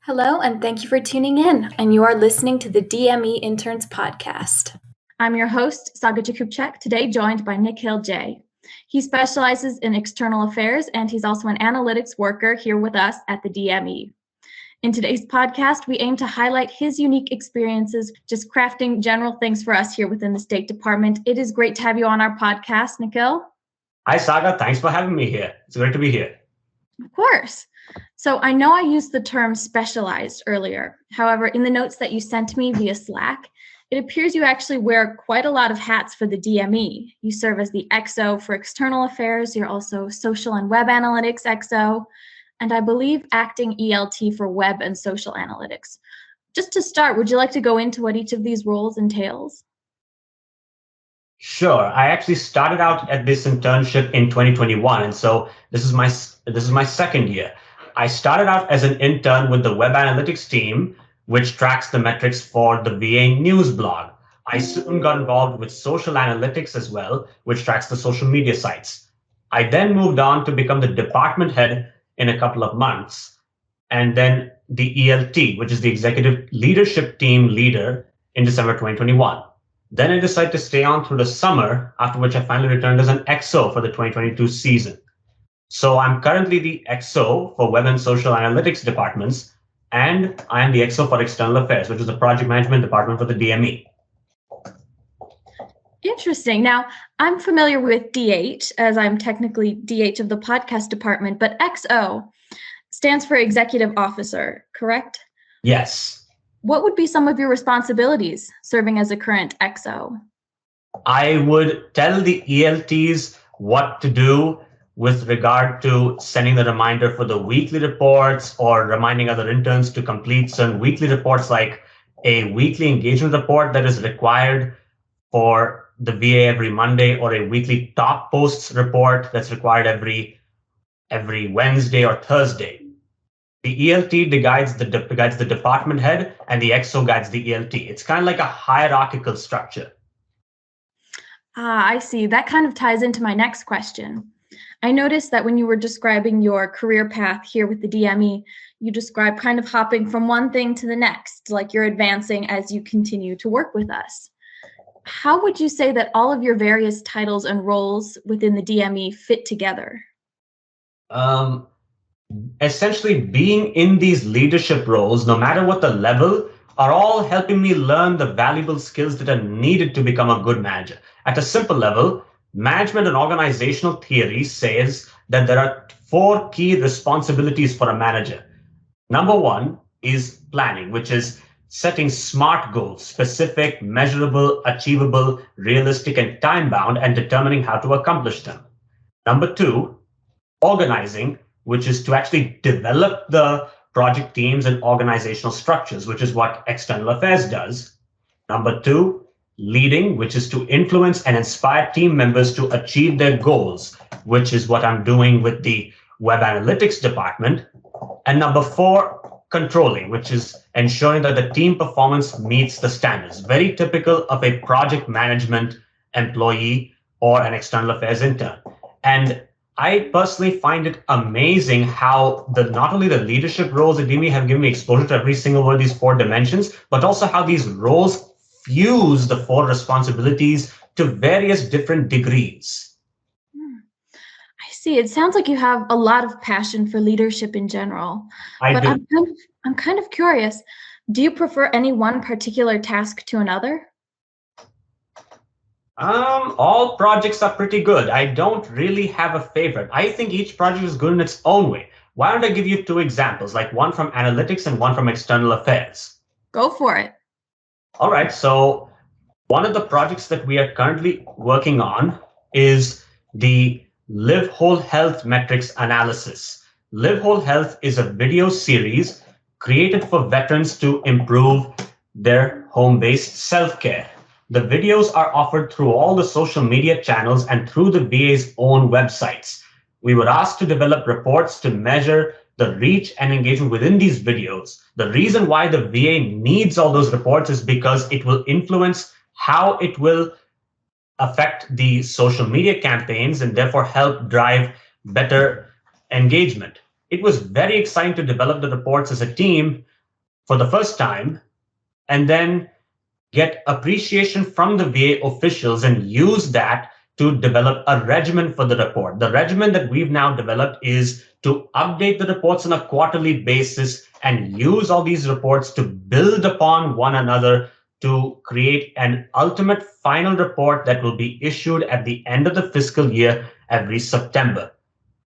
Hello, and thank you for tuning in. And you are listening to the DME Interns podcast. I'm your host, Saga Jakubchak, today joined by Nikhil J. He specializes in external affairs, and he's also an analytics worker here with us at the DME. In today's podcast, we aim to highlight his unique experiences just crafting general things for us here within the State Department. It is great to have you on our podcast, Nikhil. Hi, Saga. Thanks for having me here. It's great to be here. Of course. So I know I used the term specialized earlier. However, in the notes that you sent me via Slack, it appears you actually wear quite a lot of hats for the DME. You serve as the XO for external affairs. You're also social and web analytics XO, and I believe acting ELT for web and social analytics. Just to start, would you like to go into what each of these roles entails? Sure. I actually started out at this internship in 2021, and so this is my second year. I started out as an intern with the web analytics team, which tracks the metrics for the VA news blog. I soon got involved with social analytics as well, which tracks the social media sites. I then moved on to become the department head in a couple of months, and then the ELT, which is the executive leadership team leader, in December 2021. Then I decided to stay on through the summer, after which I finally returned as an XO for the 2022 season. So I'm currently the XO for web and social analytics departments, and I am the XO for external affairs, which is the project management department for the DME. Interesting. Now, I'm familiar with DH, as I'm technically DH of the podcast department, but XO stands for executive officer, correct? Yes. What would be some of your responsibilities serving as a current XO? I would tell the ELTs what to do with regard to sending the reminder for the weekly reports or reminding other interns to complete certain weekly reports, like a weekly engagement report that is required for the VA every Monday, or a weekly top posts report that's required every Wednesday or Thursday. The ELT guides the department head, and the XO guides the ELT. It's kind of like a hierarchical structure. I see. That kind of ties into my next question. I noticed that when you were describing your career path here with the DME, you described kind of hopping from one thing to the next, like you're advancing as you continue to work with us. How would you say that all of your various titles and roles within the DME fit together? Essentially, being in these leadership roles, no matter what the level, are all helping me learn the valuable skills that are needed to become a good manager. At a simple level, management and organizational theory says that there are 4 key responsibilities for a manager. Number 1 is planning, which is setting SMART goals: specific, measurable, achievable, realistic, and time-bound, and determining how to accomplish them. Number 2, organizing, which is to actually develop the project teams and organizational structures, which is what external affairs does. Number 2, leading, which is to influence and inspire team members to achieve their goals, which is what I'm doing with the web analytics department. And number 4, controlling, which is ensuring that the team performance meets the standards, very typical of a project management employee or an external affairs intern. And I personally find it amazing how not only the leadership roles at DME have given me exposure to every single one of these 4 dimensions, but also how these roles fuse the 4 responsibilities to various different degrees. I see. It sounds like you have a lot of passion for leadership in general. I do. I'm kind of curious. Do you prefer any one particular task to another? All projects are pretty good. I don't really have a favorite. I think each project is good in its own way. Why don't I give you 2 examples, like one from analytics and one from external affairs? Go for it. All right. So one of the projects that we are currently working on is the Live Whole Health metrics analysis. Live Whole Health is a video series created for veterans to improve their home-based self-care. The videos are offered through all the social media channels and through the VA's own websites. We were asked to develop reports to measure the reach and engagement within these videos. The reason why the VA needs all those reports is because it will influence how it will affect the social media campaigns and therefore help drive better engagement. it was very exciting to develop the reports as a team for the first time, and then get appreciation from the VA officials and use that to develop a regimen for the report. The regimen that we've now developed is to update the reports on a quarterly basis and use all these reports to build upon one another to create an ultimate final report that will be issued at the end of the fiscal year every September.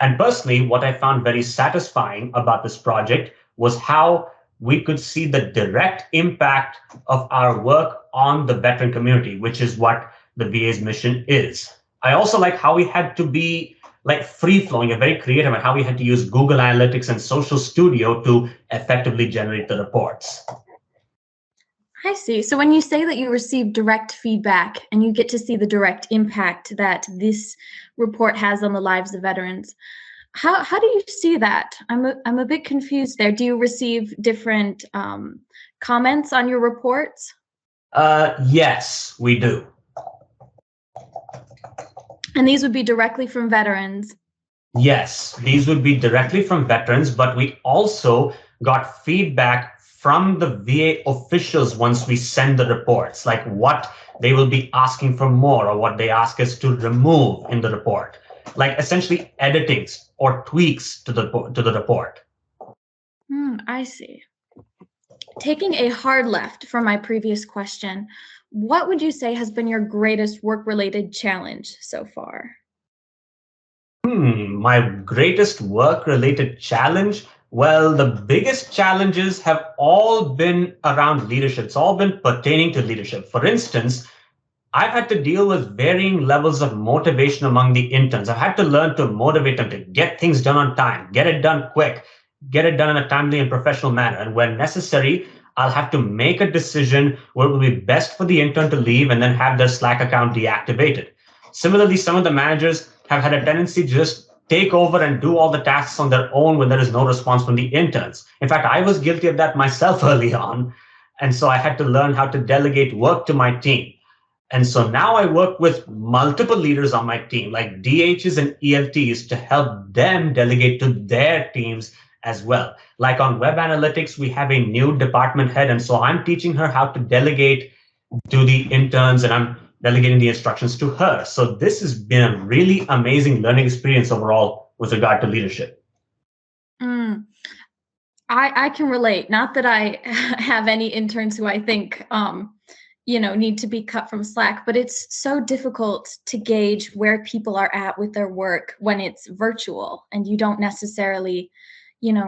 And personally, what I found very satisfying about this project was how we could see the direct impact of our work on the veteran community, which is what the VA's mission is. I also like how we had to be like free flowing and very creative, and how we had to use Google Analytics and Social Studio to effectively generate the reports. I see. So when you say that you receive direct feedback and you get to see the direct impact that this report has on the lives of veterans, how do you see that? I'm a bit confused there. Do you receive different comments on your reports? Yes, we do. And these would be directly from veterans? Yes, these would be directly from veterans, but we also got feedback from the VA officials once we send the reports, like what they will be asking for more or what they ask us to remove in the report, like essentially editings or tweaks to the report. I see. Taking a hard left from my previous question, what would you say has been your greatest work-related challenge so far? My greatest work-related challenge? Well, the biggest challenges have all been around leadership. It's all been pertaining to leadership. For instance, I've had to deal with varying levels of motivation among the interns. I've had to learn to motivate them to get things done on time, get it done quick, get it done in a timely and professional manner. And when necessary, I'll have to make a decision where it will be best for the intern to leave and then have their Slack account deactivated. Similarly, some of the managers have had a tendency to just take over and do all the tasks on their own when there is no response from the interns. In fact, I was guilty of that myself early on. And so I had to learn how to delegate work to my team. And so now I work with multiple leaders on my team, like DHs and ELTs, to help them delegate to their teams as well. Like on web analytics, we have a new department head. And so I'm teaching her how to delegate to the interns, and I'm delegating the instructions to her. So this has been a really amazing learning experience overall with regard to leadership. I can relate. Not that I have any interns who I think need to be cut from Slack, but it's so difficult to gauge where people are at with their work when it's virtual and you don't necessarily,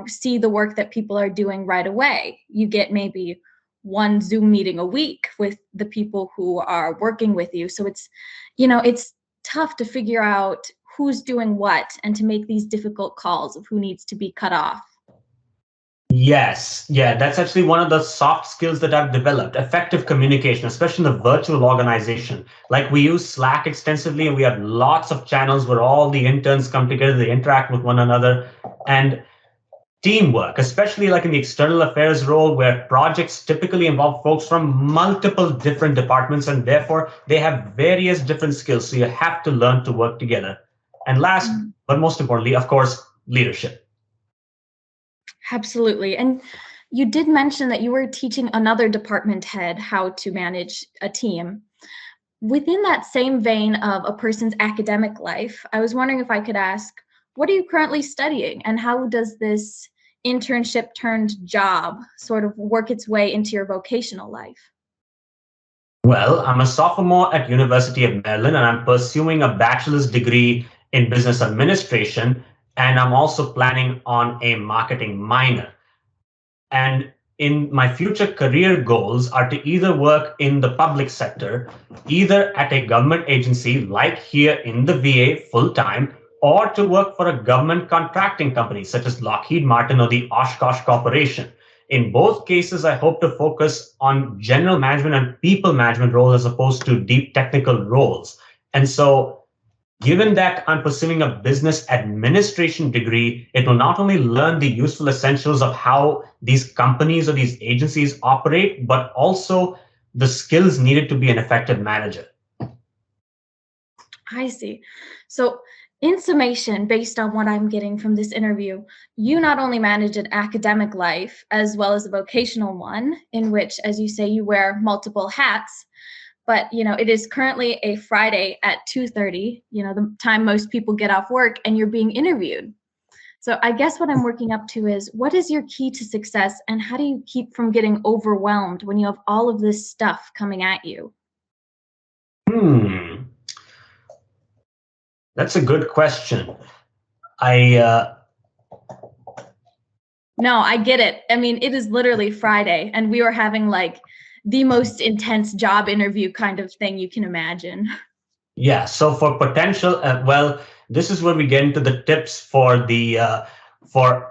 see the work that people are doing right away. You get maybe one Zoom meeting a week with the people who are working with you. So it's tough to figure out who's doing what and to make these difficult calls of who needs to be cut off. Yes. Yeah, that's actually one of the soft skills that I've developed, effective communication, especially in the virtual organization. Like we use Slack extensively, and we have lots of channels where all the interns come together, they interact with one another. And teamwork, especially like in the external affairs role, where projects typically involve folks from multiple different departments, and therefore they have various different skills. So you have to learn to work together. And last, but most importantly, of course, leadership. Absolutely. And you did mention that you were teaching another department head how to manage a team. Within that same vein of a person's academic life, I was wondering if I could ask, what are you currently studying, and how does this internship turned job sort of work its way into your vocational life? Well, I'm a sophomore at University of Maryland, and I'm pursuing a bachelor's degree in business administration, and I'm also planning on a marketing minor. And in my future career goals are to either work in the public sector, either at a government agency like here in the VA full-time, or to work for a government contracting company such as Lockheed Martin or the Oshkosh Corporation. In both cases, I hope to focus on general management and people management roles as opposed to deep technical roles. And so, given that I'm pursuing a business administration degree, it will not only learn the useful essentials of how these companies or these agencies operate, but also the skills needed to be an effective manager. I see. So In summation, based on what I'm getting from this interview, you not only manage an academic life as well as a vocational one, in which, as you say, you wear multiple hats. But it is currently a Friday at 2:30, the time most people get off work, and you're being interviewed. So I guess what I'm working up to is, what is your key to success, and how do you keep from getting overwhelmed when you have all of this stuff coming at you? That's a good question. No, I get it. I mean, it is literally Friday, and we are having like the most intense job interview kind of thing you can imagine. Yeah. So for potential, this is where we get into the tips for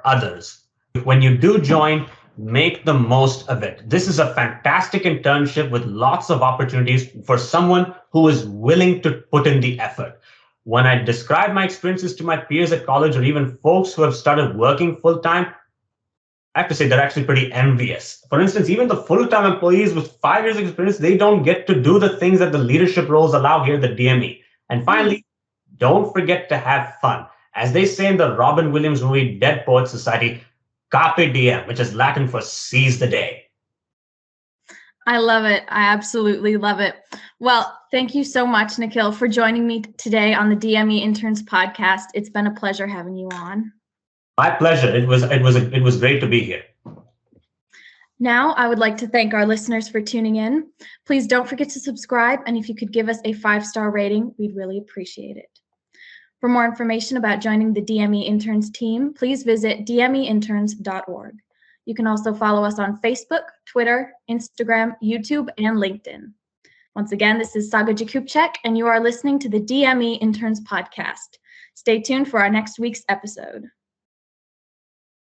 others. When you do join, make the most of it. This is a fantastic internship with lots of opportunities for someone who is willing to put in the effort. When I describe my experiences to my peers at college, or even folks who have started working full time, I have to say they're actually pretty envious. For instance, even the full-time employees with 5 years experience, they don't get to do the things that the leadership roles allow here at the DME. And finally, don't forget to have fun. As they say in the Robin Williams movie, Dead Poets Society, carpe diem, which is Latin for seize the day. I love it. I absolutely love it. Well, thank you so much, Nikhil, for joining me today on the DME Interns podcast. It's been a pleasure having you on. My pleasure. It was great to be here. Now, I would like to thank our listeners for tuning in. Please don't forget to subscribe, and if you could give us a 5-star rating, we'd really appreciate it. For more information about joining the DME Interns team, please visit dmeinterns.org. You can also follow us on Facebook, Twitter, Instagram, YouTube, and LinkedIn. Once again, this is Saga Jakubczak, and you are listening to the DME Interns podcast. Stay tuned for our next week's episode.